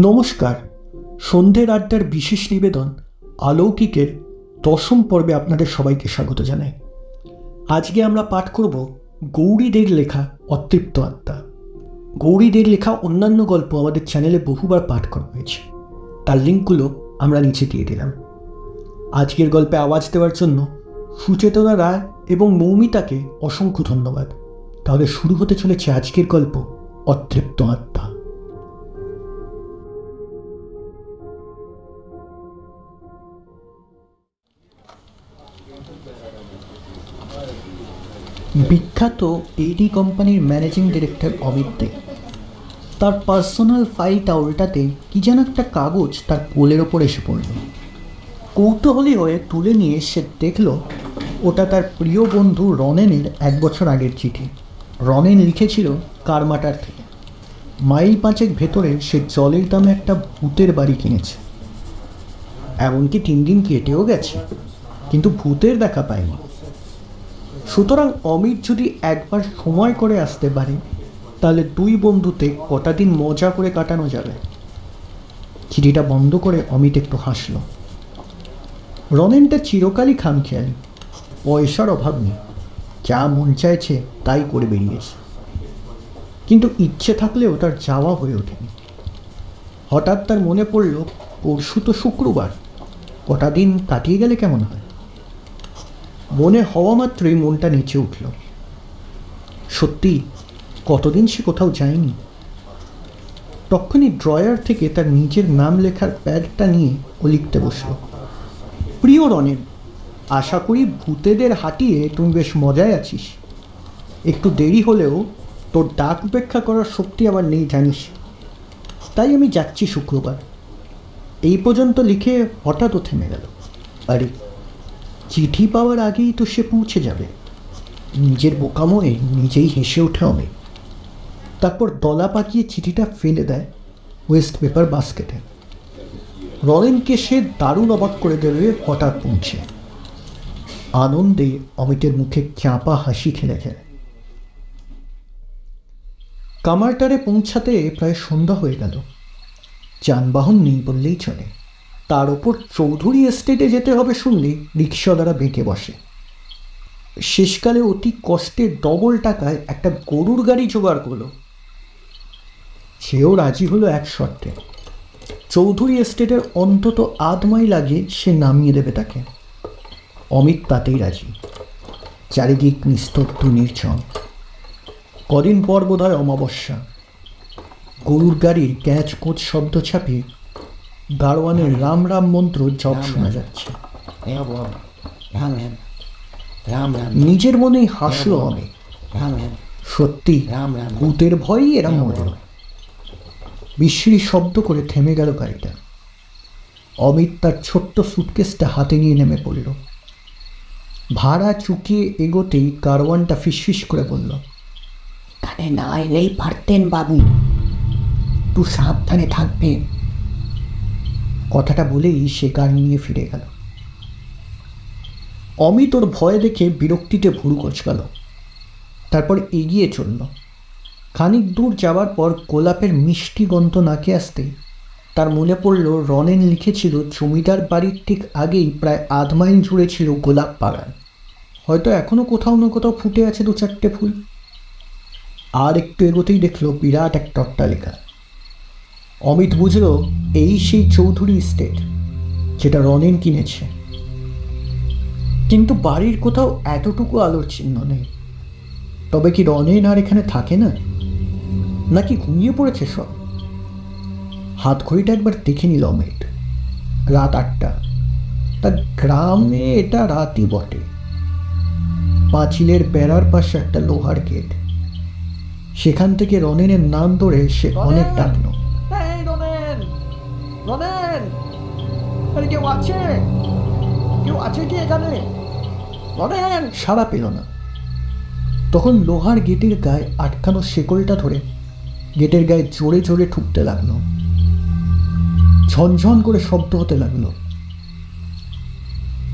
নমস্কার, সন্ধ্যের আড্ডার বিশেষ নিবেদন অলৌকিকের 10ম পর্বে আপনাদের সবাইকে স্বাগত জানাই। আজকে আমরা পাঠ করব গৌরী দের লেখা অতৃপ্ত আত্মা। গৌরী দের লেখা অন্যান্য গল্প আমাদের চ্যানেলে বহুবার পাঠ করা হয়েছে, তার লিঙ্কগুলো আমরা নিচে দিয়ে দিলাম। আজকের গল্পে আওয়াজ দেওয়ার জন্য সুচেতনা রায় এবং মৌমিতাকে অসংখ্য ধন্যবাদ। তাহলে শুরু হতে চলেছে আজকের গল্প অতৃপ্ত আত্মা। বিখ্যাত এডি কোম্পানির ম্যানেজিং ডিরেক্টর অমিত দে তার পার্সোনাল ফাইলটা উল্টাতে কি যেন একটা কাগজ তার কোলের ওপর এসে পড়ল। কৌতূহলী হয়ে তুলে নিয়ে সে দেখল ওটা তার প্রিয় বন্ধু রনেনের 1 বছর আগের চিঠি। রনেন লিখেছিল কারমাটার থেকে। মাইল 5 ভেতরে সে জলের দামে একটা ভূতের বাড়ি কিনেছে। এমনকি 3 দিন কেটেও গেছে, কিন্তু ভূতের দেখা পায়নি। সুতরাং অমিত যদি একবার সময় করে আসতে পারে, তাহলে 2 বন্ধুতে কটা দিন মজা করে কাটানো যাবে। চিঠিটা বন্ধ করে অমিত একটু হাসল। রনেনটা চিরকালই খামখেয়ালি, পয়সার অভাব নেই, যা মন চাইছে তাই করে বেরিয়েছে। কিন্তু ইচ্ছে থাকলেও তার যাওয়া হয়ে ওঠেনি। হঠাৎ তার মনে পড়ল, পরশু তো শুক্রবার, কটা দিন কাটিয়ে গেলে কেমন হয়। মনে হওয়া মাত্রই মনটা নেচে উঠল। সত্যি কতদিন সে কোথাও যায়নি। তখনই ড্রয়ার থেকে তার নিজের নাম লেখার প্যাডটা নিয়ে ও লিখতে বসল। প্রিয় রনেন, আশা করি ভূতেদের হাঁটিয়ে তুমি বেশ মজায় আছিস। একটু দেরি হলেও তোর ডাক উপেক্ষা করার শক্তি আমার নেই জানিস, তাই আমি যাচ্ছি শুক্রবার। এই পর্যন্ত লিখে হঠাৎ ও থেমে গেল। আরে, চিঠি পাওয়ার আগেই তো সে পৌঁছে যাবে। নিজের বোকামোয় নিজেই হেসে ওঠে অমিত। তারপর দলা পাকিয়ে চিঠিটা ফেলে দেয় ওয়েস্ট পেপার বাস্কেটে। রনেনকে সে দারুণ অবাক করে দেবে হঠাৎ পৌঁছে। আনন্দে অমিতের মুখে চাপা হাসি খেলে যায়। কামারটারে পৌঁছাতে প্রায় সন্ধ্যা হয়ে গেল। যানবাহন নেই বললেই চলে। তার ওপর চৌধুরী এস্টেটে যেতে হবে শুনলে রিক্সাওয়ালারা বেঁকে বসে। শেষকালে অতি কষ্টে ডবল টাকায় একটা গরুর গাড়ি জোগাড় করলো। সেও রাজি হলো এক শর্তে, চৌধুরী এস্টেটের অন্তত 1/2 মাইল আগে সে নামিয়ে দেবে তাকে। অমিত তাতেই রাজি। চারিদিক নিস্তব্ধ নির্জন। কদিন পর বোধহয় অমাবস্যা। গরুর গাড়ির ক্যাচ কোচ শব্দ ছাপিয়ে দারোয়ানের রাম রাম মন্ত্র জপ শোনা যাচ্ছে। নিজের মনেই হাসলো অমিত। সত্যি ভূতের ভয়ই এরা মরল। বিশ্রী শব্দ করে থেমে গেল গাড়িটা। অমিত তার ছোট্ট সুটকেসটা হাতে নিয়ে নেমে পড়ল। ভাড়া চুকিয়ে এগোতেই কারওয়ানটা ফিসফিস করে বলল, এখানে না এলেই পারতেন বাবু, একটু সাবধানে থাকবে। কথাটা বলেই সে গাড়ি নিয়ে ফিরে গেল। অমিত ওর ভয় দেখে বিরক্তিতে ভুরু কোঁচকাল। তারপর এগিয়ে চলল। খানিক দূর যাওয়ার পর গোলাপের মিষ্টি গন্ধ নাকে আসতেই তার মনে পড়ল রনেন লিখেছিল জমিদার বাড়ির ঠিক আগেই প্রায় 1/2 মাইল জুড়ে ছিল গোলাপ বাগান। হয়তো এখনো কোথাও না কোথাও ফুটে আছে 2-4টে ফুল। আর একটু এগোতেই দেখল বিরাট একটা অট্টালিকা। অমিত বুঝল এই সেই চৌধুরী এস্টেট যেটা রনেন কিনেছে। কিন্তু বাড়ির কোথাও এতটুকু আলোর চিহ্ন নেই। তবে কি রনেন আর এখানে থাকে না, নাকি ঘুমিয়ে পড়েছে সব? হাত ঘড়িটা একবার দেখে নিল অমিত। রাত 8টা। তার গ্রামে এটা রাতই বটে। পাঁচিলের বেড়ার পাশে একটা লোহার গেট। সেখান থেকে রনেনের নাম ধরে সে অনেক ডাকল। কেউ আছে কি এখানে? সাড়া পেল না। তখন লোহার গেটের গায়ে আটকানো শেকলটা ধরে গেটের গায়ে জোরে জোরে ঠুকতে লাগলো। ঝনঝন করে শব্দ হতে লাগলো।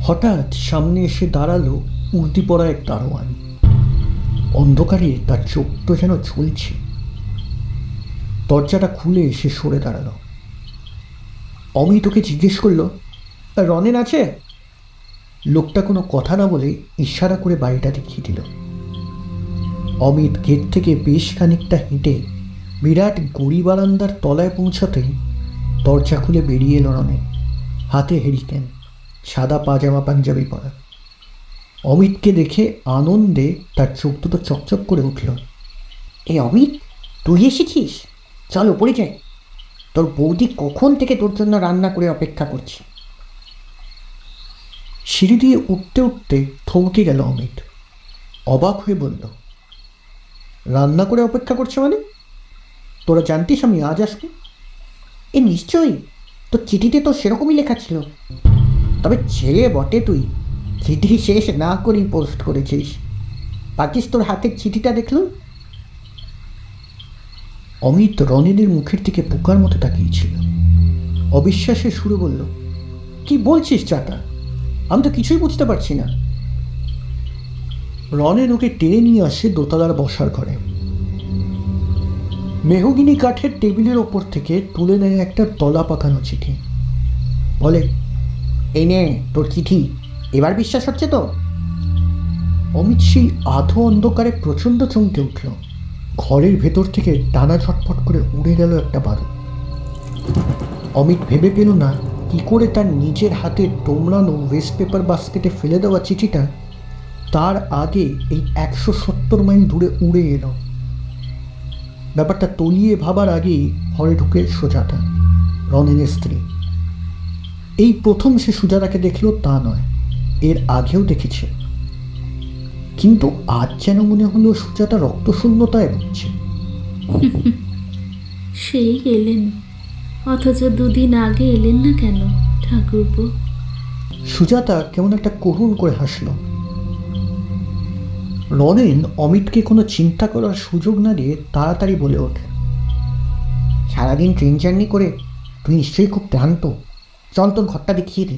হঠাৎ সামনে এসে দাঁড়ালো উর্দি পরা এক দারোয়ান। অন্ধকারে তার চোখ তো যেন ঝুলছে। দরজাটা খুলে সে সরে দাঁড়ালো। অমিত ওকে জিজ্ঞেস করলো, রনেন আছে? লোকটা কোনো কথা না বলে ইশারা করে বাড়িটা দেখিয়ে দিল। অমিত গেট থেকে বেশ খানিকটা হেঁটে বিরাট গড়ি বারান্দার তলায় পৌঁছাতেই দরজা খুলে বেরিয়ে এলো রনেন, হাতে হেরিকেন, সাদা পাজামা পাঞ্জাবি পরা। অমিতকে দেখে আনন্দে তার চোখ দুটো চকচক করে উঠল। এ অমিত, তুই এসেছিস? চল উপরে যাই, তোর বৌদি কখন থেকে তোর জন্য রান্না করে অপেক্ষা করছি। সিঁড়ি দিয়ে উঠতে উঠতে থমকে গেল অমিত, অবাক হয়ে বলল, রান্না করে অপেক্ষা করছে মানে? তোরা জানতিস আমি আজ আসবো? এ নিশ্চয়ই, তোর চিঠিতে তো সেরকমই লেখা ছিল। তবে ছেলে বটে তুই, চিঠি শেষ না করেই পোস্ট করেছিস। পাকিস তোর হাতের চিঠিটা দেখলুম। অমিত রনেনের মুখের দিকে পোকার মতো তাকিয়েছিল, অবিশ্বাসের সুরে বলল, কি বলছিস চাটা? আমি তো কিছুই বুঝতে পারছি না। রনেন ওকে টেনে নিয়ে আসে দোতলার বসার ঘরে। মেহগিনি কাঠের টেবিলের ওপর থেকে তুলে নেয় একটা তলা পাকানো চিঠি। বলে, এই নে তোর চিঠি, এবার বিশ্বাস হচ্ছে তো? অমিত সেই আধো অন্ধকারে প্রচণ্ড চমকে উঠল। ঘরের ভেতর থেকে ডানা ঝটফট করে উড়ে গেল একটা বারুদ। অমিত ভেবে পেল না কি করে তার নিজের হাতে তোমড়ানো ওয়েস্ট পেপার বাস্কেটে ফেলে দেওয়া চিঠিটা তার আগে এই 170 মাইল দূরে উড়ে এলো। ব্যাপারটা তলিয়ে ভাবার আগেই ঘরে ঢুকে সুজাতা, রনেনের স্ত্রী। এই প্রথম সে সুজাতাকে দেখল তা নয়, এর আগেও দেখেছে, কিন্তু আজ যেন মনে হলো সুজাতা রক্তশূন্যতায় ভুগছে। সেই এলেন, অথচ দুদিন আগে এলেন না কেন ঠাকুরপো? সুজাতা কেমন একটা করুণ করে হাসল। রনেন অমিতকে কোনো চিন্তা করার সুযোগ না দিয়ে তাড়াতাড়ি বলে ওঠে, সারাদিন ট্রেন জার্নি করে তুই নিশ্চয়ই খুব ক্লান্ত, চল তোর ঘরটা দেখিয়ে দে।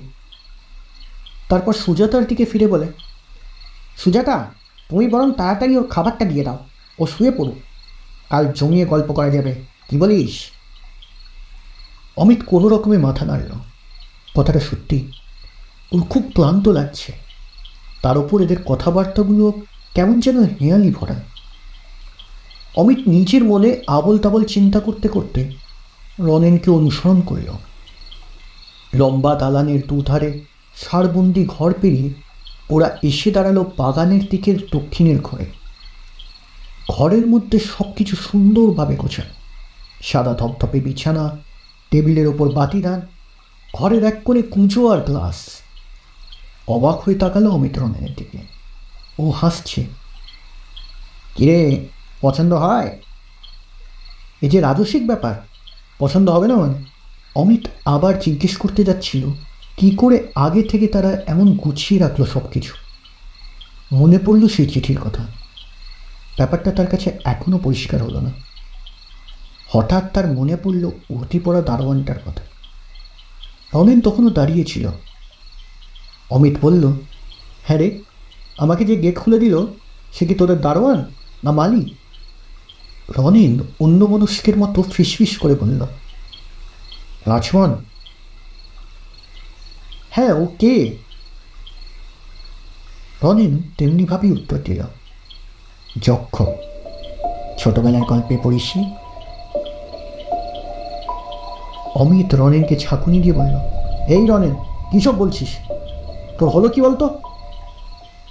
তারপর সুজাতার দিকে ফিরে বলে, সুজাতা, তুমি বরং তাড়াতাড়ি ওর খাবারটা দিয়ে দাও, ও শুয়ে পড়ো, কাল জমিয়ে গল্প করা যাবে, কি বলিস? অমিত কোনো রকমে মাথা নাড়ল। কথাটা সত্যি, ওর খুব ক্লান্ত লাগছে। তার ওপর এদের কথাবার্তাগুলো কেমন যেন হেঁয়ালি ভরা। অমিত নিজের মনে আবল তাবল চিন্তা করতে করতে রনেনকে অনুসরণ করল। লম্বা দালানের দুধারে সারবন্দি ঘর পেরিয়ে ওরা এসে দাঁড়ালো বাগানের দিকের দক্ষিণের ঘরে। ঘরের মধ্যে সব কিছু সুন্দরভাবে গোছানো, সাদা ধপধপে বিছানা, টেবিলের ওপর বাতিদান, ঘরের এক কোণে কুঁজো আর গ্লাস। অবাক হয়ে তাকালো অমিত রনেনের দিকে। ও হাসছে। কিরে, পছন্দ হয়? এই যে রাজস্বিক ব্যাপার, পছন্দ হবে না মানে? অমিত আবার জিজ্ঞেস করতে যাচ্ছিল কি করে আগে থেকে তারা এমন গুছিয়ে রাখলো সব কিছু। মনে পড়ল সেই চিঠির কথা। ব্যাপারটা তার কাছে এখনও পরিষ্কার হলো না। হঠাৎ তার মনে পড়ল উর্দি পড়া দারোয়ানটার কথা। রনেন তখনও দাঁড়িয়েছিল। অমিত বলল, হ্যাঁ রে, আমাকে যে গেট খুলে দিল সে কি তোদের দারোয়ান না মালি? রনেন অন্য মনস্কের মতো ফিসফিস করে বলল, লক্ষ্মণ। হ্যাঁ, ও কে? রনেন তেমনিভাবেই উত্তর দিল, যক্ষ। ছোটবেলার গল্পে পড়িসনি? অমিত রনেনকে ঝাঁকুনি দিয়ে বলল, এই রনেন, কী সব বলছিস? তোর হলো কি বলতো?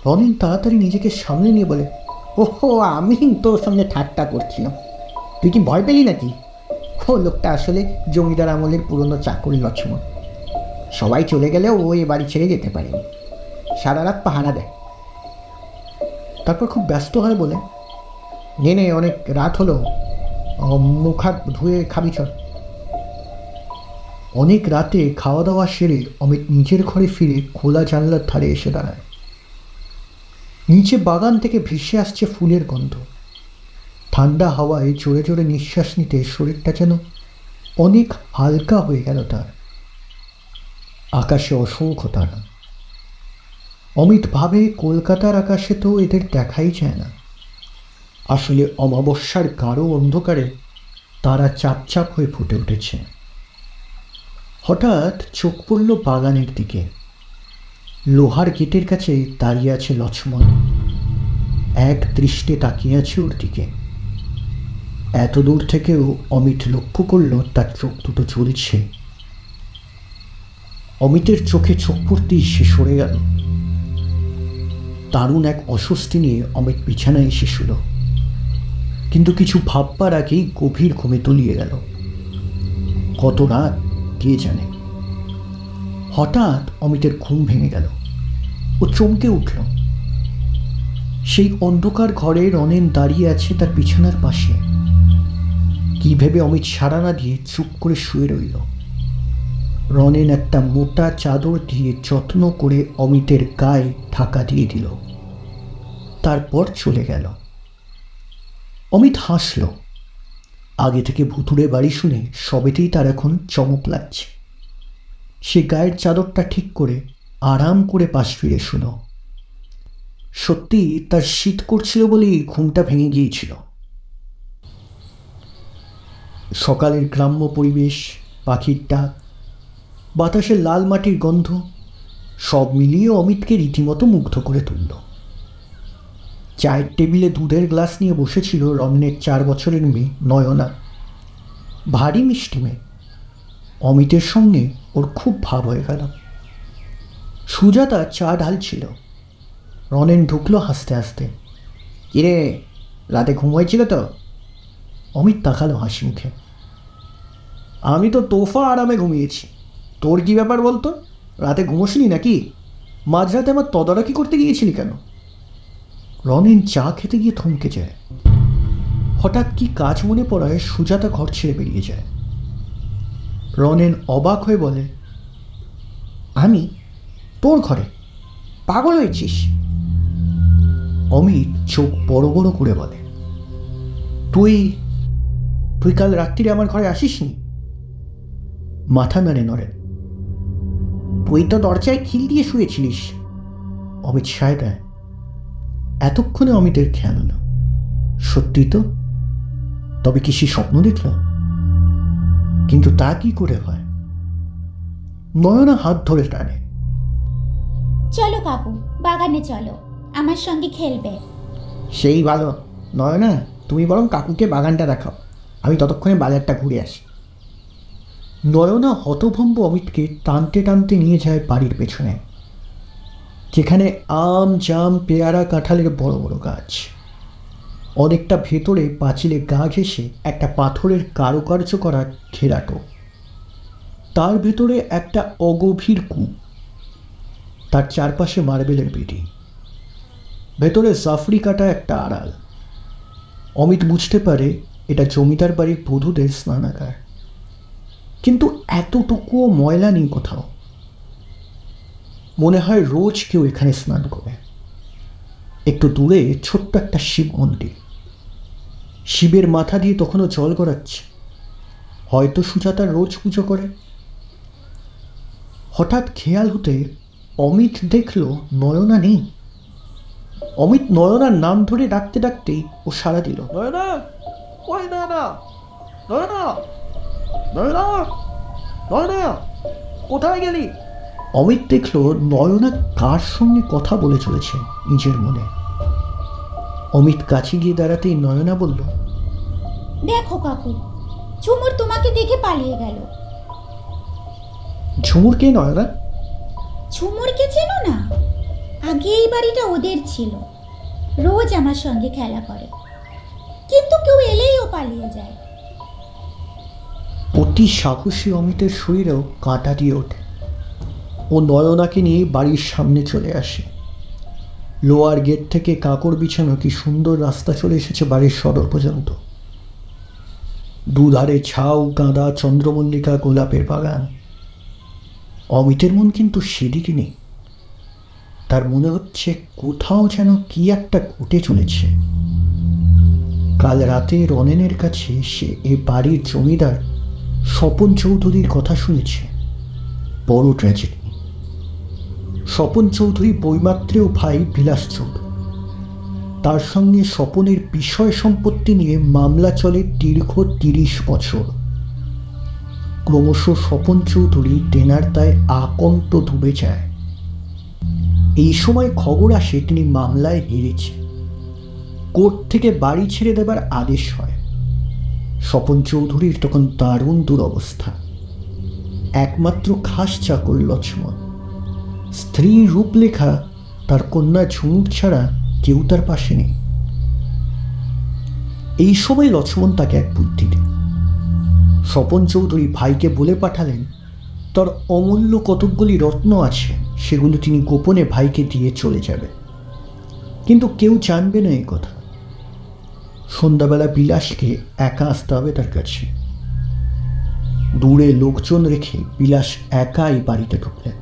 রনেন তাড়াতাড়ি নিজেকে সামনে নিয়ে বলে, ওহো, আমি তোর সঙ্গে ঠাট্টা করছিলাম, তুই কি ভয় পেলি নাকি? ও লোকটা আসলে জমিদার আমলের পুরনো চাকরি লক্ষ্মণ। সবাই চলে গেলেও ও এ বাড়ি ছেড়ে যেতে পারেনি, সারা রাত পাহারা দেয়। তারপর খুব ব্যস্ত হয় বলে, নে নে, অনেক রাত হলো, মুখ হাত ধুয়ে খাবি চল। অনেক রাতে খাওয়া দাওয়া সেরে অমিত নিজের ঘরে ফিরে খোলা জানলার ধারে এসে দাঁড়ায়। নিচে বাগান থেকে ভেসে আসছে ফুলের গন্ধ। ঠান্ডা হাওয়ায় জোরে জোরে নিঃশ্বাস নিতে শরীরটা যেন অনেক হালকা হয়ে গেল তার। আকাশে অসংখ্য তারা। অমিত ভাবে কলকাতার আকাশে তো এদের দেখাই যায় না। আসলে অমাবস্যার গাঢ় অন্ধকারে তারা চাপচাপ হয়ে ফুটে উঠেছে। হঠাৎ চোখ পড়ল বাগানের দিকে। লোহার গেটের কাছে দাঁড়িয়ে আছে লক্ষ্মণ, এক দৃষ্টে তাকিয়ে আছে ওর দিকে। এত দূর থেকেও অমিত লক্ষ্য করল তার চোখ দুটো জ্বলছে। অমিতের চোখে চোখ পড়তেই সে সরে গেল। দারুণ এক অস্বস্তি নিয়ে অমিত বিছানায় এসে শুল, কিন্তু কিছু ভাববার আগেই গভীর ঘুমে তলিয়ে গেল। কত রাত কে জানে। হঠাৎ অমিতের ঘুম ভেঙে গেল। ও চমকে উঠল। সেই অন্ধকার ঘরে রনেন দাঁড়িয়ে আছে তার বিছানার পাশে। কি ভেবে অমিত সাড়া না দিয়ে চুপ করে শুয়ে রইল। রনেন একটা মোটা চাদর দিয়ে যত্ন করে অমিতের গায়ে ঢাকা দিয়ে দিল, তারপর চলে গেল। অমিত হাসল। আগে থেকে ভুতুড়ে বাড়ি শুনে সবেতেই তার এখন চমক লাগছে। সে গায়ের চাদরটা ঠিক করে আরাম করে পাশ ফিরে শুল। সত্যি তার শীত করছিল বলেই ঘুমটা ভেঙে গিয়েছিল। সকালের গ্রাম্য পরিবেশ, পাখির ডাক, বাতাসের লাল মাটির গন্ধ সব মিলিয়ে অমিতকে রীতিমতো মুগ্ধ করে তুলল। চায়ের টেবিলে দুধের গ্লাস নিয়ে বসেছিল রমনের 4 বছরের মেয়ে নয়না। ভারী মিষ্টি মেয়ে। অমিতের সঙ্গে ওর খুব ভাব হয়ে গেল। সুজাতা চা ঢালছিল। রনেন ঢুকলো হাসতে হাসতে। কিরে, রাতে ঘুম হয়েছিল তো? অমিত তাকালো হাসি মুখে। আমি তো তোফা আরামে ঘুমিয়েছি। তোর কি ব্যাপার বলতো? রাতে ঘুমোসনি নাকি? মাঝরাতে আমার তদারকি করতে গিয়েছিলি কেন? রনেন চা খেতে গিয়ে থমকে যায়। হঠাৎ কি কাজ মনে পড়ায় সুজাতা ঘর ছেড়ে বেরিয়ে যায়। রনেন অবাক হয়ে বলে, আমি তোর ঘরে? পাগল হয়েছিস? অমিত চোখ বড় বড় করে বলে, তুই তুই কাল রাত্রিরে আমার ঘরে আসিসনি? মাথা নাড়ে নরেন। তুই তো দরজায় খিল দিয়ে শুয়েছিলিস। অমিত সায় দেয়। এতক্ষণে অমিতের খেয়াল হলো, সত্যি তো। তবে কি সে স্বপ্ন দেখল? কিন্তু তা কি করে হয়? নয়না হাত ধরে টানে। চলো কাকু, বাগানে চলো, আমার সঙ্গে খেলবে। সেই ভালো। নয়না, তুমি বরং কাকুকে বাগানটা দেখাও, আমি ততক্ষণে বাজারটা ঘুরে আসি। নয়না হতভম্ব অমিতকে টানতে টানতে নিয়ে যায় বাড়ির পেছনে, যেখানে আম, জাম, পেয়ারা, কাঁঠালের বড় বড় গাছ। অনেকটা ভেতরে পাঁচিলে গা ঘেঁষে একটা পাথরের কারুকার্য করা ঘেরাটো। তার ভেতরে একটা অগভীর কূপ, তার চারপাশে মার্বেলের বেদি। ভেতরে জাফরি কাটা একটা আড়াল। অমিত বুঝতে পারে এটা জমিদার বাড়ির বধূদের স্নানাগার। কিন্তু এতটুকুও ময়লা নেই কোথাও। মনে হয় রোজ কেউ এখানে স্নান করে। একটু দূরে ছোট্ট একটা শিব মন্দির। শিবের মাথা দিয়ে তখনও জল গড়াচ্ছে। হয়তো সুজাতা রোজ পুজো করে। হঠাৎ খেয়াল হতে অমিত দেখল নয়না নেই। অমিত নয়নার নাম ধরে ডাকতে ডাকতেই ও সাড়া দিল, নয়না, ওই নয়না, নয়না, নয়না, নয়না, কোথায় গেলি? অমিত দেখল নয়না কার সঙ্গে কথা বলে চলেছে নিজের মনে। অমিত কাছে গিয়ে দাঁড়াতেই নয়না বলল, দেখো কাকু, ঝুমুর তোমাকে দেখে পালিয়ে গেল। ঝুমুর কে নয়না? ঝুমুরকে চেনো না? আগে এই বাড়িটা ওদের ছিল। রোজ আমার সঙ্গে খেলা করে, কিন্তু কেউ এলেই ও পালিয়ে যায়। অতি সাহসী অমিতের শরীরেও কাঁটা দিয়ে ওঠে। ও নয়নাকে নিয়ে বাড়ির সামনে চলে আসে। লোয়ার গেট থেকে কাকর বিছানো কি সুন্দর রাস্তা চলে এসেছে বাড়ির সদর পর্যন্ত। দুধারে ঝাউ, গাঁদা, চন্দ্রমল্লিকা, গোলাপের বাগান। অমিতের মন কিন্তু সেদিকে নেই। তার মনে হচ্ছে কোথাও যেন কি একটা ঘটে চলেছে। কাল রাতে রনেনের কাছে সে এ বাড়ির জমিদার স্বপন চৌধুরীর কথা শুনেছে। বড় ট্র্যাজেডি। স্বপন চৌধুরী বৈমাত্রেয় ভাই বিলাস চৌধুরী। তার সঙ্গে স্বপনের বিষয় সম্পত্তি নিয়ে মামলা চলে দীর্ঘ 30 বছর। ক্রমশ স্বপন চৌধুরী দেনার দায়ে আকন্ত ডুবে যায়। এই সময় খবর আসে তিনি মামলায় হেরেছে। কোর্ট থেকে বাড়ি ছেড়ে দেবার আদেশ হয়। স্বপন চৌধুরীর তখন দারুণ দুরবস্থা। একমাত্র খাস চাকর লক্ষ্মণ, স্ত্রী রূপলেখা, তার কন্যা ঝুমুর ছাড়া কেউ তার পাশে নেই। এই সময় লক্ষ্মণ তাকে এক বুদ্ধি দেন। স্বপন চৌধুরী ভাইকে বলে পাঠালেন তার অমূল্য কতকগুলি রত্ন আছে, সেগুলো তিনি গোপনে ভাইকে দিয়ে চলে যাবে, কিন্তু কেউ জানবে না এই কথা। সন্ধ্যাবেলা বিলাসকে একা আসতে হবে তার কাছে। দূরে লোকজন রেখে বিলাস একাই বাড়িতে ঢুকলেন।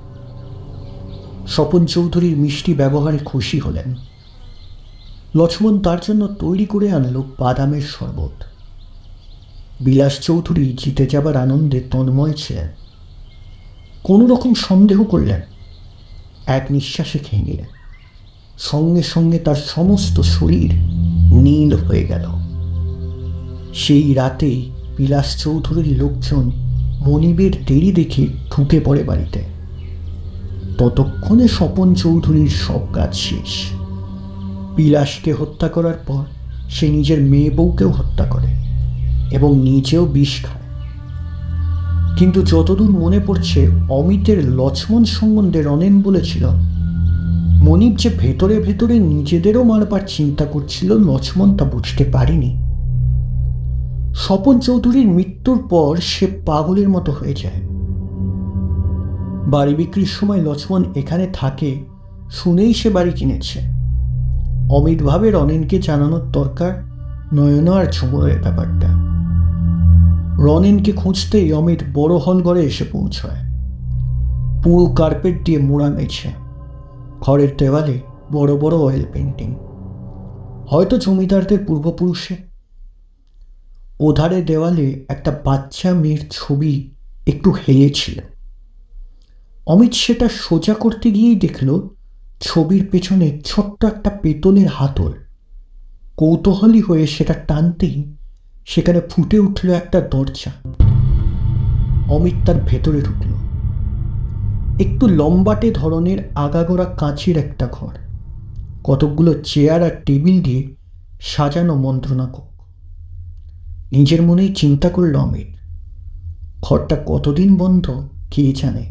স্বপন চৌধুরীর মিষ্টি ব্যবহারে খুশি হলেন। লক্ষ্মণ তার জন্য তৈরি করে আনলো বাদামের শরবত। বিলাস চৌধুরী জিতে যাবার আনন্দে তন্ময় ছিলেন। কোনো রকম সন্দেহ করলেন, এক নিঃশ্বাসে খেয়ে নিলেন। সঙ্গে সঙ্গে তার সমস্ত শরীর নীল হয়ে গেল। সেই রাতে বিলাস চৌধুরীর লোকজন মনিবের দেরি দেখে ঢুকে পড়ে বাড়িতে। ততক্ষণে স্বপন চৌধুরীর সব কাজ শেষ। বিলাসকে হত্যা করার পর সে নিজের মেয়ে বউকেও হত্যা করে এবং নিজেও বিষ খায়। কিন্তু যতদূর মনে পড়ছে, অমিতের লক্ষ্মণ সম্বন্ধে রনেন বলেছিল মনিব যে ভেতরে ভেতরে নিজেদেরও মারবার চিন্তা করছিল, লক্ষ্মণ তা বুঝতে পারেনি। স্বপন চৌধুরীর মৃত্যুর পর সে পাগলের মতো হয়ে যায়। বাড়ি বিক্রির সময় লক্ষ্মণ এখানে থাকে শুনেই সে বাড়ি কিনেছে। অমিত ভাবে রনেনকে জানানোর দরকার নয়না আর ঝুমুরের ব্যাপারটা। রনেনকে খুঁজতেই অমিত বড় হল ঘরে এসে পৌঁছায়। পুরো কার্পেট দিয়ে মোড়া মেঝে, ঘরের দেওয়ালে বড় বড় অয়েল পেন্টিং, হয়তো জমিদারদের পূর্বপুরুষে। ওধারে দেওয়ালে একটা বাচ্চা মেয়ের ছবি একটু হেলেছিল। অমিত সেটা সোজা করতে গিয়েই দেখল ছবির পেছনে ছোট্ট একটা পেতলের হাতল। কৌতূহলী হয়ে সেটা টানতেই সেখানে ফুটে উঠল একটা দরজা। অমিত তার ভেতরে ঢুকল। একটু লম্বাটে ধরনের আগাগোড়া কাঁচের একটা ঘর, কতকগুলো চেয়ার আর টেবিল দিয়ে সাজানো মন্ত্রণা কক্ষ। নিজের মনেই চিন্তা করল অমিত, ঘরটা কতদিন বন্ধ কে জানে।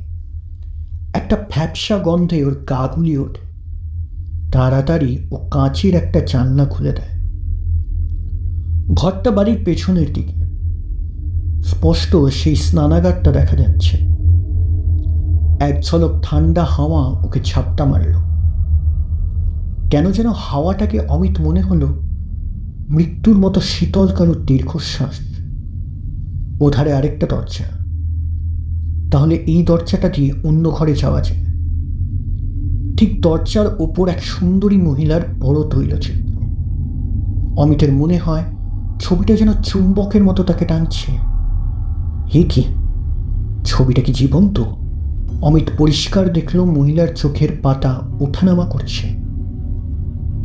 একটা ফ্যাপসা গন্ধে ওর গা গুলিয়ে ওঠে। তাড়াতাড়ি ও কাঁচের একটা জানলা খুলে দেয়। ঘরটা বাড়ির পেছনের দিকে, স্পষ্ট সেই স্নানাগারটা দেখা যাচ্ছে। এক ঝলক ঠান্ডা হাওয়া ওকে ঝাপটা মারল। কেন যেন হাওয়াটাকে অমিত মনে হলো মৃত্যুর মতো শীতল কারো দীর্ঘশ্বাস। ওধারে আরেকটা দরজা, তাহলে এই দরজাটা দিয়ে অন্য ঘরে যাওয়া যায়। ঠিক দরজার ওপর এক সুন্দরী মহিলার বড় তৈলচিত্র। অমিতের মনে হয় ছবিটা যেন চুম্বকের মতো তাকে টানছে। হে কি, ছবিটা কি জীবন্ত? অমিত পরিষ্কার দেখল মহিলার চোখের পাতা ওঠানামা করছে।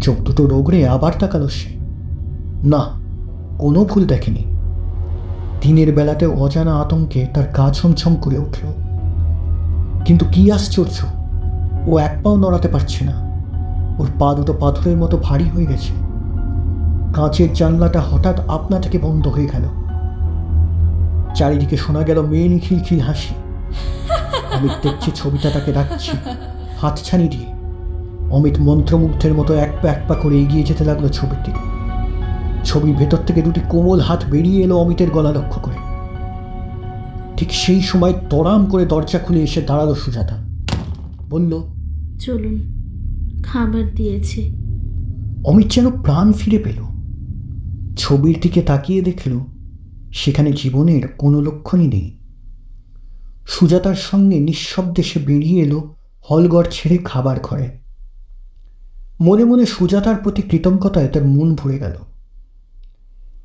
চোখ দুটো রোগড়ে আবার তাকালো সে। না, কোনো ভুল দেখেনি। দিনের বেলাতে অজানা আতঙ্কে তার গা ছমছম করে উঠল। কিন্তু কি আশ্চর্য, ও এক পাও নড়াতে পারছে না। ওর পা দুটো পাথরের মতো ভারী হয়ে গেছে। কাঁচের জানলাটা হঠাৎ আপনা থেকে বন্ধ হয়ে গেল। চারিদিকে শোনা গেল মেয়ে খিলখিল হাসি। অমিত দেখছে ছবিটা তাকে ডাকছে হাতছানি দিয়ে। অমিত মন্ত্রমুগ্ধের মতো এক পা করে এগিয়ে যেতে লাগলো ছবির দিকে। ছবির ভেতর থেকে দুটি কোমল হাত বেরিয়ে এলো অমিতের গলা লক্ষ্য করে। ঠিক সেই সময় তরাম করে দরজা খুলে এসে দাঁড়ালো সুজাতা। বলল, চলুন, খাবার দিয়েছে। অমিত যেন প্রাণ ফিরে পেল। ছবির দিকে তাকিয়ে দেখল সেখানে জীবনের কোনো লক্ষণই নেই। সুজাতার সঙ্গে নিঃশব্দে সে বেরিয়ে এলো হলঘর ছেড়ে খাবার ঘরে। মনে মনে সুজাতার প্রতি কৃতজ্ঞতায় তার মন ভরে গেল।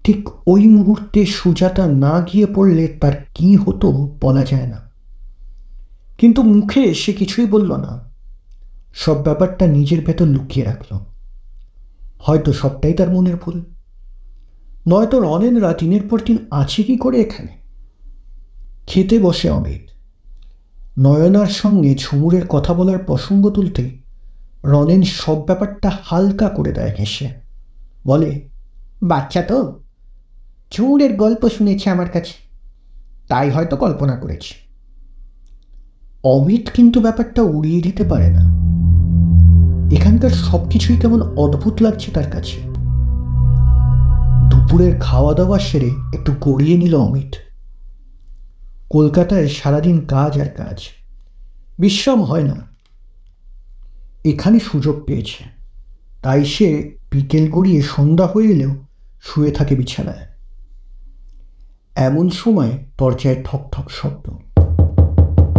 ঠিক ওই মুহূর্তে সুজাতা না গিয়ে পড়লে তার কি হতো বলা যায় না। কিন্তু মুখে সে কিছুই বলল না, সব ব্যাপারটা নিজের ভেতর লুকিয়ে রাখল। হয়তো সবটাই তার মনের ভুল, নয়তো রনেনরা দিনের পর দিন আছে কি করে এখানে। খেতে বসে অমিত। নয়নার সঙ্গে ঝুমুরের কথা বলার প্রসঙ্গ তুলতেই রনেন সব ব্যাপারটা হালকা করে দেয় হেসে। বলে, বাচ্চা তো, ঝুমুরের গল্প শুনেছে আমার কাছে, তাই হয়তো কল্পনা করেছি। অমিত কিন্তু ব্যাপারটা উড়িয়ে দিতে পারে না। এখানকার সবকিছুই কেমন অদ্ভুত লাগছে তার কাছে। দুপুরের খাওয়া দাওয়া সেরে একটু গড়িয়ে নিল অমিত। কলকাতায় সারাদিন কাজ আর কাজ, বিশ্রাম হয় না। এখানে সুযোগ পেয়েছে, তাই সে বিকেল গড়িয়ে সন্ধ্যা হয়ে এলেও শুয়ে থাকে বিছানায়। এমন সময় দরজায় ঠক ঠক শব্দ।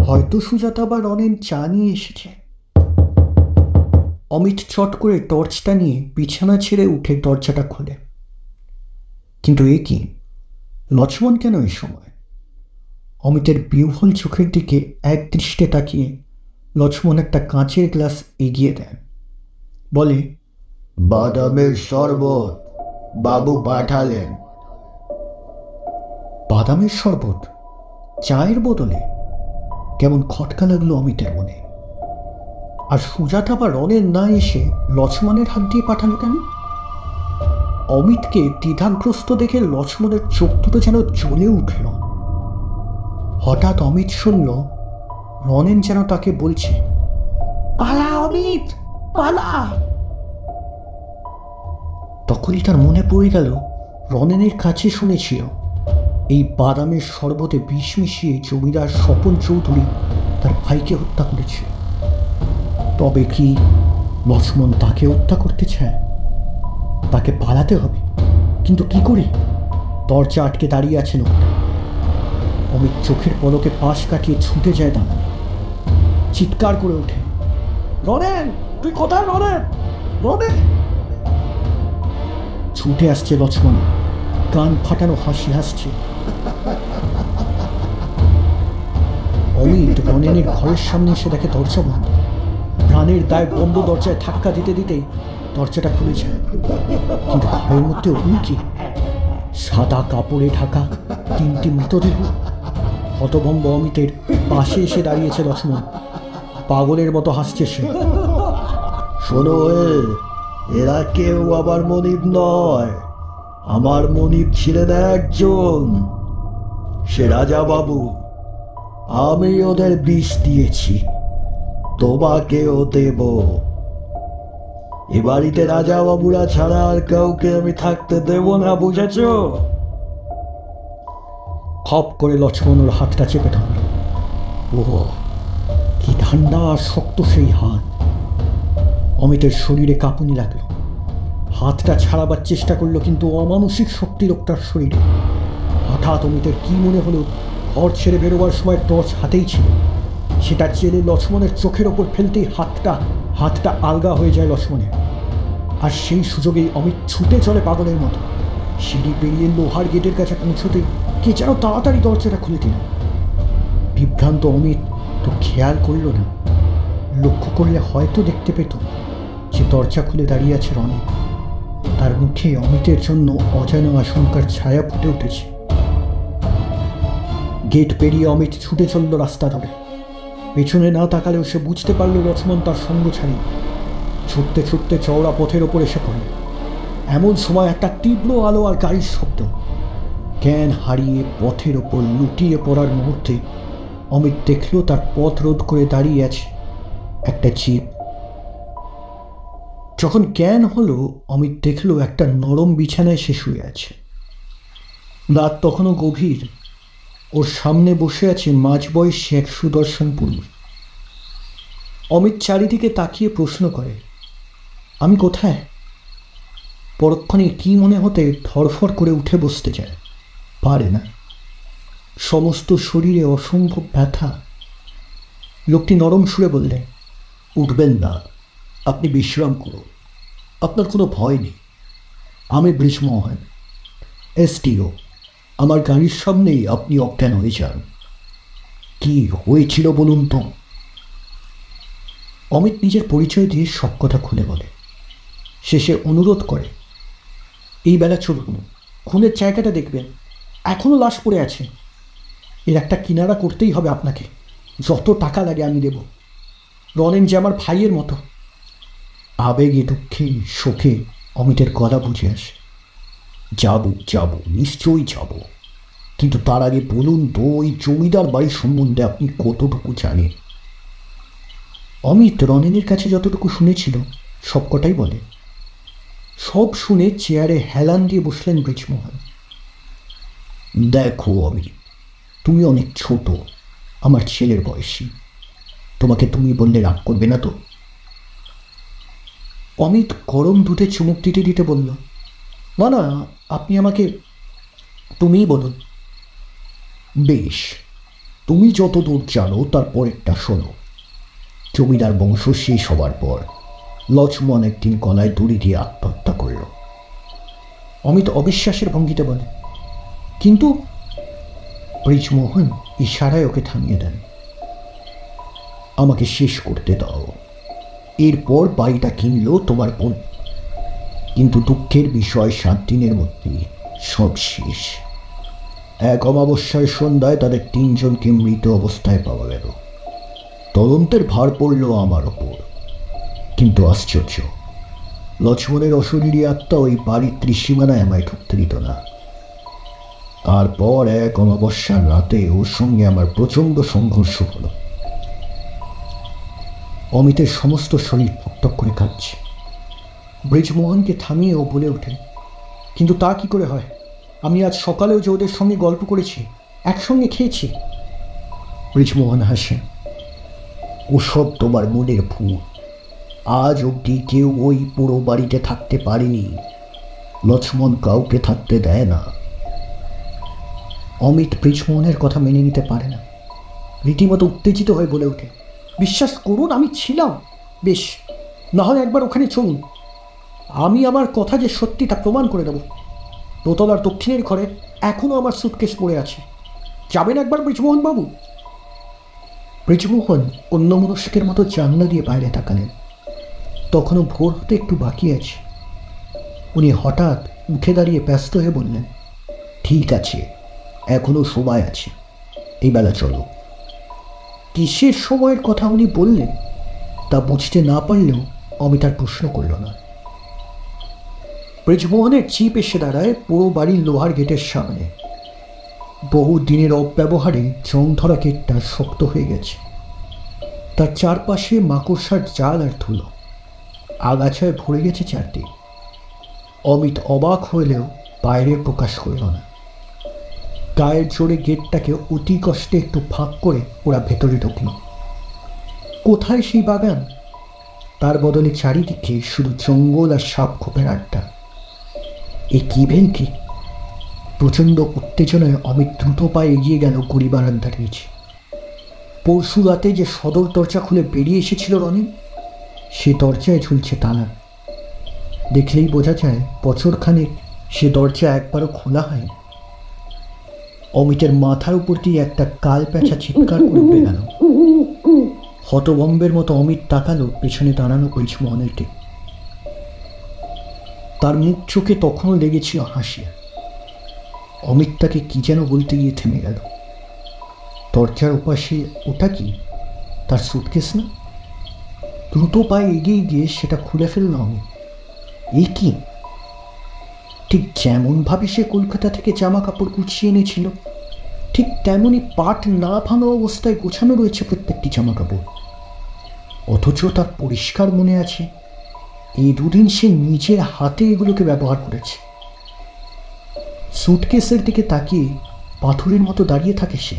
হয়তো সুজাতা বা রনেন চা নিয়ে এসেছে। অমিত চট করে টর্চটা নিয়ে বিছানা ছেড়ে উঠে দরজাটা খোলে। কিন্তু এ কি, লক্ষ্মণ কেন এই সময়? অমিতের বিহ্বল চোখের দিকে এক দৃষ্টে তাকিয়ে লক্ষ্মণ একটা কাঁচের গ্লাস এগিয়ে দেন। বলে, বাদামের শরবত বাবু পাঠালেন। বাদামের শরবত চায়ের বদলে? কেমন খটকা লাগলো অমিতের মনে। আর সুজাতা বা রনের না এসে লক্ষ্মণের হাত দিয়ে পাঠালো কেন? অমিতকে দ্বিধাগ্রস্ত দেখে লক্ষ্মণের চোখ দুটো যেন জ্বলে উঠল। হঠাৎ অমিত শুনল রনেন যেন তাকে বলছে, পালা অমিত, পালা। তখনই তার মনে পড়ে গেল রনেনের কাছে শুনেছিল এই বাদামের শরবতে বিষ মিশিয়ে জমিদার স্বপন চৌধুরী তার ভাইকে হত্যা করেছে। তবে কি লক্ষ্মণ তাকে হত্যা করতে চায়? তাকে পালাতে হবে, কিন্তু কি করে? দরজা আটকে দাঁড়িয়ে আছে লোকটা। অমিত চোখের পলকে পাশ কাটিয়ে ছুটে যায় দাঁড়ান। চিৎকার করে ওঠে, রনেন, তুই কোথায় রনেন? রনেন! ছুটে আসছে লক্ষ্মণ, কান ফাটানো হাসি হাসছে। অমিত রনেনের ঘরের সামনে এসে দেখে দরজা বন্ধ। প্রাণের দায় বন্ধ দরজায় ধাক্কা দিতে দিতেই দরজাটা খুলে যায়। কিন্তু ঘরের মধ্যে কি সাদা কাপড়ে ঢাকা 3টি মৃতদেহ। হতভম্ব অমিতের পাশে এসে দাঁড়িয়েছে লক্ষ্মণ। পাগলের মতো হাসছে সে। শোনো, এরা কেউ আবার মনিব নয়। আমার মনিব ছিলেন একজন, সে রাজা বাবু। আমি ওদের বিষ দিয়েছি, তোমাকেও দেব। এ বাড়িতে রাজা বাবুরা ছাড়া আর কাউকে আমি থাকতে দেব না, বুঝেছ? খপ করে লক্ষ্মণ ওর হাতটা চেপে ধরল। ও কি ঠান্ডা আর শক্ত সেই হাত! অমিতের শরীরে কাঁপুনি লাগলো। হাতটা ছাড়াবার চেষ্টা করলো, কিন্তু অমানসিক শক্তি লোকটার শরীরে। হঠাৎ অমিতের কি মনে হলো, ঘর ছেড়ে বেরোবার সময় টর্চ হাতেই ছিল। সেটা জেলে লক্ষ্মণের চোখের ওপর ফেলতেই হাতটা আলগা হয়ে যায় লক্ষ্মণের। আর সেই সুযোগেই অমিত ছুটে চলে পাগলের মতো। সিঁড়ি পেরিয়ে লোহার গেটের কাছে পৌঁছতে কে যেন তাড়াতাড়ি দরজাটা খুলে দিল। বিভ্রান্ত অমিত তো খেয়াল করল না। লক্ষ্য করলে হয়তো দেখতে পেত যে দরজা খুলে দাঁড়িয়ে আছে রনেন। তার মুখে অমিতের জন্য অজানা আশঙ্কার ছায়া ফুটে উঠেছে। গেট পেরিয়ে অমিত ছুটে চলল রাস্তা ধরে। পেছনে না তাকালেও সে বুঝতে পারল লক্ষ্মণ তার সঙ্গ ছাড়ি। ছুটতে ছুটতে চওড়া পথের ওপর এসে পড়ল। এমন সময় একটা তীব্র আলো আর গাড়ির শব্দ। জ্ঞান হারিয়ে পথের ওপর লুটিয়ে পড়ার মুহূর্তে অমিত দেখল তার পথ রোধ করে দাঁড়িয়ে আছে একটা জিপ। যখন জ্ঞান হলো, অমিত দেখল একটা নরম বিছানায় সে শুয়ে আছে। রাত তখনও গভীর। ওর সামনে বসে আছে মাঝবয়সী এক সুদর্শন পুরুষ। অমিত চারিদিকে তাকিয়ে প্রশ্ন করে, আমি কোথায়? পরক্ষণে কি মনে হতে ধরফর করে উঠে বসতে যায়, পারে না। সমস্ত শরীরে অসম্ভব ব্যথা। লোকটি নরম সুরে বললে, উঠবেন না, আপনি বিশ্রাম করুন, আপনার কোনো ভয় নেই। আমি ব্রিজমোহন, STO। আমার গাড়ির সামনেই আপনি অজ্ঞান হয়ে যান। কি হয়েছিল বলুন তো? অমিত নিজের পরিচয় দিয়ে সব কথা খুলে বলে। শেষে অনুরোধ করে, এই বেলা চলুন, খুনের জায়গাটা দেখবেন, এখনও লাশ পড়ে আছে। এর একটা কিনারা করতেই হবে আপনাকে, যত টাকা লাগে আমি দেব। রনেন যে আমার ভাইয়ের মতো। আবেগে দুঃখে শোকে অমিতের গলা বুঝে আসে। যাব, নিশ্চয়ই যাব, কিন্তু তার আগে বলুন তো, ওই জমিদার বাড়ির সম্বন্ধে আপনি কতটুকু জানেন? অমিত রনেনের কাছে যতটুকু শুনেছিল সবকটাই বলে। সব শুনে চেয়ারে হেলান দিয়ে বসলেন ব্রিজমোহন। দেখো অমিত, তুমি অনেক ছোট, আমার ছেলের বয়সী, তোমাকে তুমি বললে রাগ করবে না তো? অমিত গরম দুধে চুমুক দিতে দিতে বলল, না, আপনি আমাকে তুমিই বলুন। বেশ, তুমি যত দূর জানো তার পরেরটা শোনো। জমিদার বংশ শেষ হবার পর লক্ষ্মণ একদিন গলায় দড়ি দিয়ে আত্মহত্যা করল। অমিত অবিশ্বাসের ভঙ্গিতে বলে, কিন্তু? ব্রিজমোহন ইশারায় ওকে থামিয়ে দেন। আমাকে শেষ করতে দাও। এরপর বাড়িটা কিনল তোমার বোন, কিন্তু দুঃখের বিষয় 7 দিনের মধ্যে সব শেষ। এক অমাবস্যায় সন্ধ্যায় তাদের 3 জনকে মৃত অবস্থায় পাওয়া গেল। তদন্তের ভার পড়ল আমার ওপর, কিন্তু আশ্চর্য, লক্ষ্মণের অশরীরী আত্মা ওই বাড়ির ত্রিসীমানায় আমায় ঢুকতে দিত না। তারপর এক অমাবস্যার রাতে ওর সঙ্গে আমার প্রচণ্ড সংঘর্ষ হলো। অমিতের সমস্ত শরীর টকটক করে কাঁপছে। ব্রিজমোহনকে থামিয়ে ও বলে ওঠে, কিন্তু তা কি করে হয়? আমি আজ সকালেও যে ওদের সঙ্গে গল্প করেছি, একসঙ্গে খেয়েছি। ব্রিজমোহন হাসেন, ওসব তোমার মনের ভুল। আজ অবধি কেউ ওই পুরো বাড়িতে থাকতে পারেনি। লক্ষ্মণ কাউকে থাকতে দেয় না। অমিত ব্রিজমোহনের কথা মেনে নিতে পারে না। রীতিমতো উত্তেজিত হয়ে বলে ওঠে, বিশ্বাস করুন, আমি ছিলাম। বেশ, না হয় একবার ওখানে চলুন, আমি আমার কথা যে সত্যি তা প্রমাণ করে দেব। দোতলার দক্ষিণের ঘরে এখনও আমার সুটকেস পড়ে আছে। যাবেন একবার ব্রিজমোহন বাবু? ব্রিজমোহন অন্যমনস্কের মতো জানলা দিয়ে বাইরে তাকালেন। তখনও ভোর হতে একটু বাকি আছে। উনি হঠাৎ উঠে দাঁড়িয়ে ব্যস্ত হয়ে বললেন, ঠিক আছে, এখনো সময় আছে, এই বেলা চলো। কিসের সময়ের কথা উনি বললেন তা বুঝতে না পারলেও অমিত আর প্রশ্ন করল না। ব্রিজমোহনের জিপ এসে দাঁড়ায় পুরো বাড়ির লোহার গেটের সামনে। বহু দিনের অব্যবহারে জং ধরা গেটটা শক্ত হয়ে গেছে। তার চারপাশে মাকড়সার জাল আর ধুলো, আগাছায় ভরে গেছে চারদিক। অমিত অবাক হইলেও বাইরে প্রকাশ করল না। গায়ের জোরে গেটটাকে অতি কষ্টে একটু ফাঁক করে ওরা ভেতরে ঢুকল। কোথায় সেই বাগান? তার বদলে চারিদিকে শুধু জঙ্গল আর সাপ খোপের আড্ডা। এ কি ভেঙ্কি! প্রচণ্ড উত্তেজনায় অমিত দ্রুত পায়ে এগিয়ে গেল গড়ি বারান্দার নিচে। পরশু রাতে যে সদর দরজা খুলে বেরিয়ে এসেছিল রনিন, সে দরজায় ঝুলছে তালা। দেখলেই বোঝা যায় বছরখানেক সে দরজা একবারও খোলা হয়নি। অমিতের মাথার উপর দিয়ে একটা কাল প্যাঁচা চিৎকার করে উঠে গেল। হতভম্বের মতো অমিত তাকালো পেছনে দাঁড়ানো ব্রিজমোহনের দিকে। তার মুখ চোখে তখনও লেগেছিল হাসি। অমিত তাকে কি যেন বলতে গিয়ে থেমে গেল। দরজার ওপাশে ওটা কি? তার সুটকেস না? দ্রুত পায়ে এগিয়ে গিয়ে সেটা খুলে ফেলল অমিত। এই কি! ঠিক যেমনভাবে সে কলকাতা থেকে জামা কাপড় গুছিয়ে এনেছিল, ঠিক তেমনই পাট না ভাঙা অবস্থায় গোছানো রয়েছে প্রত্যেকটি জামা কাপড়। অথচ তার পরিষ্কার মনে আছে এই 2 দিন সে নিজের হাতে এগুলোকে ব্যবহার করেছে। সুটকেসের দিকে তাকিয়ে পাথরের মতো দাঁড়িয়ে থাকে সে।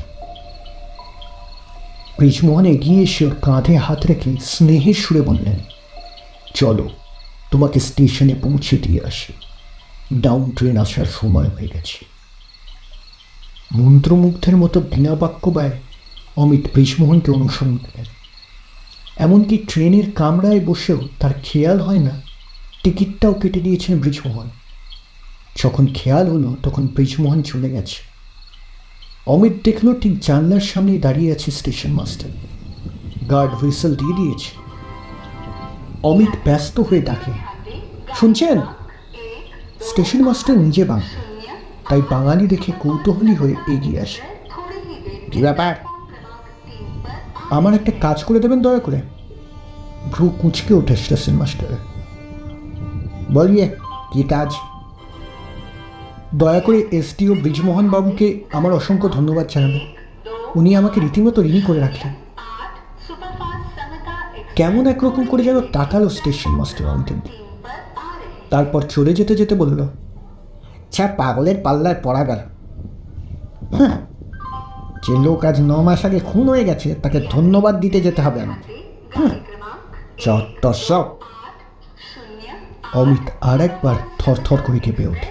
ব্রিজমোহন এগিয়ে এসে ওর কাঁধে হাত রেখে স্নেহের সুরে বললেন, চলো, তোমাকে স্টেশনে পৌঁছে দিয়ে আসি। ডাউন ট্রেন আসার সময় হয়ে গেছে। মন্ত্রমুগ্ধের মতো বিনা বাক্য ব্যয় অমিত ব্রিজমোহনকে অনুসরণ করেন। এমনকি ট্রেনের কামরায় বসেও তার খেয়াল হয় না টিকিটটাও কেটে দিয়েছেন ব্রিজমোহন। যখন খেয়াল হলো তখন ব্রিজমোহন চলে গেছে। অমিত দেখল ঠিক জানলার সামনেই দাঁড়িয়ে আছে স্টেশন মাস্টার। গার্ড হুইসেল দিয়ে দিয়েছে। অমিত ব্যস্ত হয়ে ডাকে, শুনছেন? স্টেশন মাস্টার নিজে বাঙালি, তাই বাঙালি দেখে কৌতূহলী হয়ে এগিয়ে আসে। কি ব্যাপার? আমার একটা কাজ করে দেবেন দয়া করে। ভ্রু কুঁচকে ওঠে স্টেশন মাস্টারের। বলিয়ে কি কাজ? দয়া করে এসডিও ব্রিজমোহন বাবুকে আমার অসংখ্য ধন্যবাদ জানাবেন। উনি আমাকে রীতিমতো ঋণী করে রাখলেন। কেমন একরকম করে যেন তাকালো স্টেশন মাস্টার আমাদের দিকে। তারপর চলে যেতে যেতে বলল, পাগলের পাল্লায় পড়া গেল। হ্যাঁ, যে লোক আজ 9 মাস আগে খুন হয়ে গেছে তাকে ধন্যবাদ দিতে যেতে হবে আমাকে। চত্বর সব। অমিত আর একবার থরথর করে কেঁপে ওঠে।